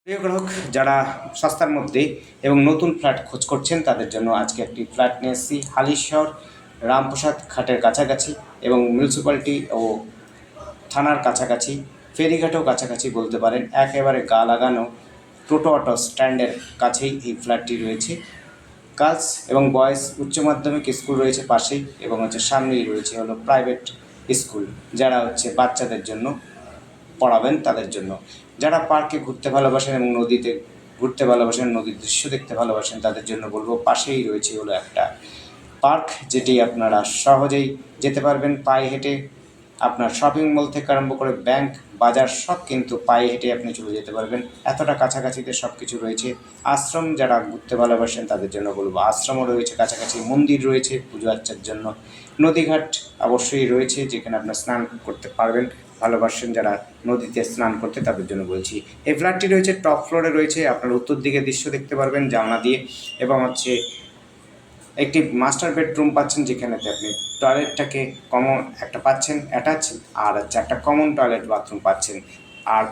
প্রিয় গ্রাহক যারা সস্তার মধ্যে এবং নতুন ফ্ল্যাট খোঁজ করছেন তাদের জন্য আজকে একটি ফ্ল্যাট নিয়ে এসেছি হালিশহর রামপ্রসাদ ঘাটের কাছাকাছি এবং মিউনিসিপ্যালিটি ও থানার কাছাকাছি, ফেরিঘাটেও কাছাকাছি বলতে পারেন। একেবারে গা লাগানো টোটো অটো স্ট্যান্ডের কাছেই এই ফ্ল্যাটটি রয়েছে। গার্লস এবং বয়েজ উচ্চ মাধ্যমিক স্কুল রয়েছে পাশেই, এবং সামনেই রয়েছে হলো প্রাইভেট স্কুল, যারা বাচ্চাদের জন্য পড়াবেন তাদের জন্য। যারা পার্কে ঘুরতে ভালোবাসেন এবং নদীতে ঘুরতে ভালোবাসেন, নদীর দৃশ্য দেখতে ভালোবাসেন, তাদের জন্য বলবো পাশেই রয়েছে হলো একটা পার্ক, যেটি আপনারা সহজেই যেতে পারবেন পায়ে হেঁটে। আপনার শপিং মল থেকে আরম্ভ করে ব্যাংক, বাজার সব কিন্তু পায়ে হেঁটে আপনি চলে যেতে পারবেন, এতটা কাছাকাছিতে সব কিছু রয়েছে। আশ্রম যারা ঘুরতে ভালোবাসেন তাদের জন্য বলবো আশ্রমও রয়েছে কাছাকাছি, মন্দির রয়েছে পুজো আর্চার জন্য, নদীঘাট অবশ্যই রয়েছে যেখানে আপনার স্নান করতে পারবেন। ভালোবাসেন যারা নদীতে স্নান করতে তাদের জন্য বলছি। এই ফ্ল্যাটটি রয়েছে টপ ফ্লোরে রয়েছে, আপনার উত্তর দিকে দৃশ্য দেখতে পারবেন জানলা দিয়ে, এবং একটি মাস্টার বেডরুম পাচ্ছেন, যেখানেতে আপনি টয়লেটটাকে কমন একটা পাচ্ছেন অ্যাটাচ, আর একটা কমন টয়লেট বাথরুম পাচ্ছেন। আর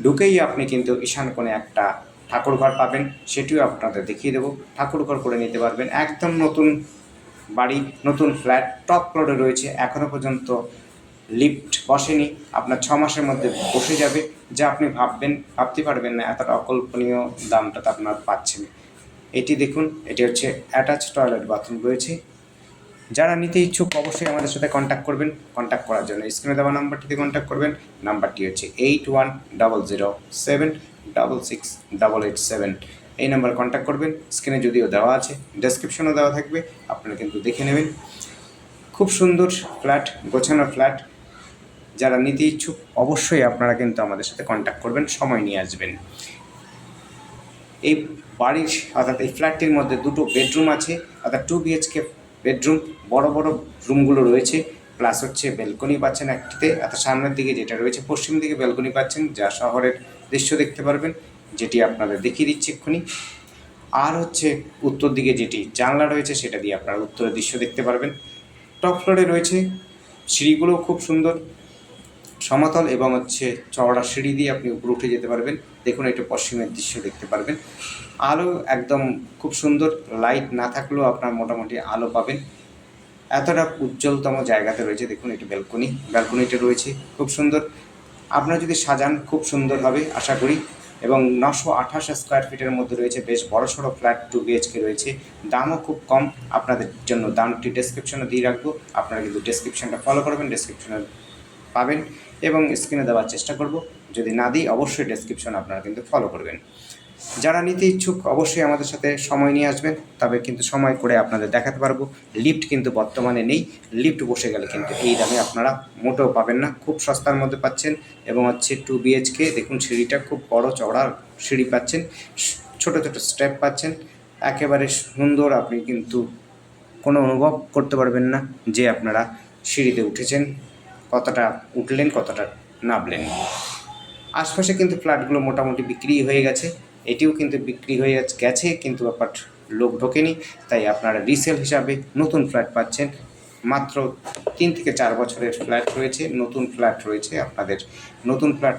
ঢুকেই আপনি কিন্তু ঈশান কোণে একটা ঠাকুরঘর পাবেন, সেটিও আপনাদের দেখিয়ে দেবো। ঠাকুরঘর করে নিতে পারবেন, একদম নতুন বাড়ি, নতুন ফ্ল্যাট, টপ ফ্লোরে রয়েছে। এখনও পর্যন্ত লিফট বসেনি, আপনার 6 মাসের মধ্যে বসে যাবে, যা আপনি ভাবতে পারবেন না, এতটা অকল্পনীয় দামটাতে আপনার পাচ্ছেন। এটি দেখুন, এটি অ্যাটাচ টয়লেট বাথরুম রয়েছে। যারা নিতে ইচ্ছুক অবশ্যই আমাদের সাথে কন্ট্যাক্ট করবেন। কন্ট্যাক্ট করার জন্য স্ক্রিনে দেওয়া নাম্বারটিতে কন্ট্যাক্ট করবেন। নাম্বারটি 8100766887। এই নাম্বারে কন্ট্যাক্ট করবেন। স্ক্রিনে যদিও দেওয়া আছে, ডেসক্রিপশনও দেওয়া থাকবে, আপনারা কিন্তু দেখে নেবেন। খুব সুন্দর ফ্ল্যাট, গোছানো ফ্ল্যাট। যারা নিতে ইচ্ছুক অবশ্যই আপনারা কিন্তু আমাদের সাথে কন্ট্যাক্ট করবেন, সময় নিয়ে আসবেন। এই বাড়ির অর্থাৎ এই ফ্ল্যাটটির মধ্যে দুটো বেডরুম আছে, অর্থাৎ 2 BHK বেডরুম, বড় বড় রুমগুলো রয়েছে, প্লাস ব্যালকনি পাচ্ছেন একটিতে, অর্থাৎ সামনের দিকে যেটা রয়েছে পশ্চিম দিকে ব্যালকনি পাচ্ছেন, যা শহরের দৃশ্য দেখতে পারবেন, যেটি আপনাদের দেখিয়ে দিচ্ছি এক্ষুনি। আর উত্তর দিকে যেটি জানলা রয়েছে সেটা দিয়ে আপনারা উত্তরের দৃশ্য দেখতে পারবেন। টপ ফ্লোরে রয়েছে, সিঁড়িগুলোও খুব সুন্দর সমতল, এবং চওড়া সিঁড়ি দিয়ে আপনি উপরে উঠে যেতে পারবেন। দেখুন, এটা পশ্চিমের দৃশ্য দেখতে পারবেন। আলো একদম খুব সুন্দর, লাইট না থাকলেও আপনার মোটামুটি আলো পাবেন, এতটা উজ্জ্বলতম জায়গাতে রয়েছে। দেখুন, এটা ব্যালকনিটা রয়েছে খুব সুন্দর। আপনারা যদি সাজান খুব সুন্দর হবে আশা করি। এবং 928 স্কোয়ার ফিটের মধ্যে রয়েছে, বেশ বড়সড় ফ্ল্যাট, 2 BHK রয়েছে। দামও খুব কম, আপনাদের জন্য দামটি ডেসক্রিপশনে দিয়ে রাখবো, আপনারা কিন্তু ডেসক্রিপশনটা ফলো করবেন, ডেসক্রিপশনে পাবেন, এবং স্ক্রিনে দেওয়ার চেষ্টা করব। যদি না দিই অবশ্যই ডেসক্রিপশন আপনারা কিন্তু ফলো করবেন। যারা নিতে ইচ্ছুক অবশ্যই আমাদের সাথে সময় নিয়ে আসবেন, তবে কিন্তু সময় করে আপনাদের দেখাতে পারবো। লিফট কিন্তু বর্তমানে নেই, লিফট বসে গেলে কিন্তু এই দামে আপনারা মোটেও পাবেন না, খুব সস্তার মধ্যে পাচ্ছেন। এবং 2 BHK, দেখুন সিঁড়িটা খুব বড় চওড়া সিঁড়ি পাচ্ছেন, ছোট ছোট স্টেপ পাচ্ছেন, একেবারে সুন্দর। আপনি কিন্তু কোনো অনুভব করতে পারবেন না যে আপনারা সিঁড়িতে উঠেছেন, কতটা উঠলেন কতটা নামলেন। আশপাশে কিন্তু ফ্ল্যাটগুলো মোটামুটি বিক্রি হয়ে গেছে, এটিও কিন্তু বিক্রি হয়ে গেছে, কিন্তু ব্যাপার লোক ঢোকেনি, তাই আপনারা রিসেল হিসাবে নতুন ফ্ল্যাট পাচ্ছেন। মাত্র 3 থেকে 4 বছরের ফ্ল্যাট রয়েছে, নতুন ফ্ল্যাট রয়েছে। আপনাদের নতুন ফ্ল্যাট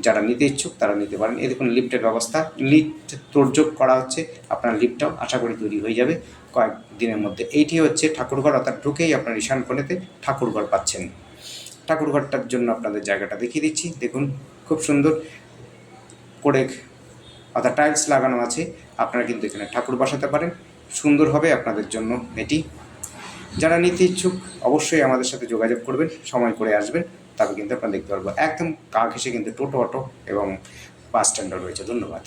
যারা নিতে ইচ্ছুক তারা নিতে পারেন। এই দেখুন লিফটের ব্যবস্থা, লিফট তোড়জোড় করা হচ্ছে, আপনার লিফটটাও আশা করি তৈরি হয়ে যাবে কয়েক দিনের মধ্যে। এইটি ঠাকুরঘর, অর্থাৎ ঢুকেই আপনার ঈশান কোণেতে ঠাকুরঘর পাচ্ছেন। ঠাকুরঘরটার জন্য আপনাদের জায়গাটা দেখিয়ে দিচ্ছি। দেখুন, খুব সুন্দর করে অর্থাৎ টাইলস লাগানো আছে, আপনারা কিন্তু এখানে ঠাকুর বসাতে পারেন, সুন্দর হবে আপনাদের জন্য এটি। যারা নিতে ইচ্ছুক অবশ্যই আমাদের সাথে যোগাযোগ করবেন, সময় করে আসবেন, তবে কিন্তু আপনারা দেখতে পারবো। একদম গা ঘেঁষে কিন্তু টোটো অটো এবং বাস স্ট্যান্ডও রয়েছে। ধন্যবাদ।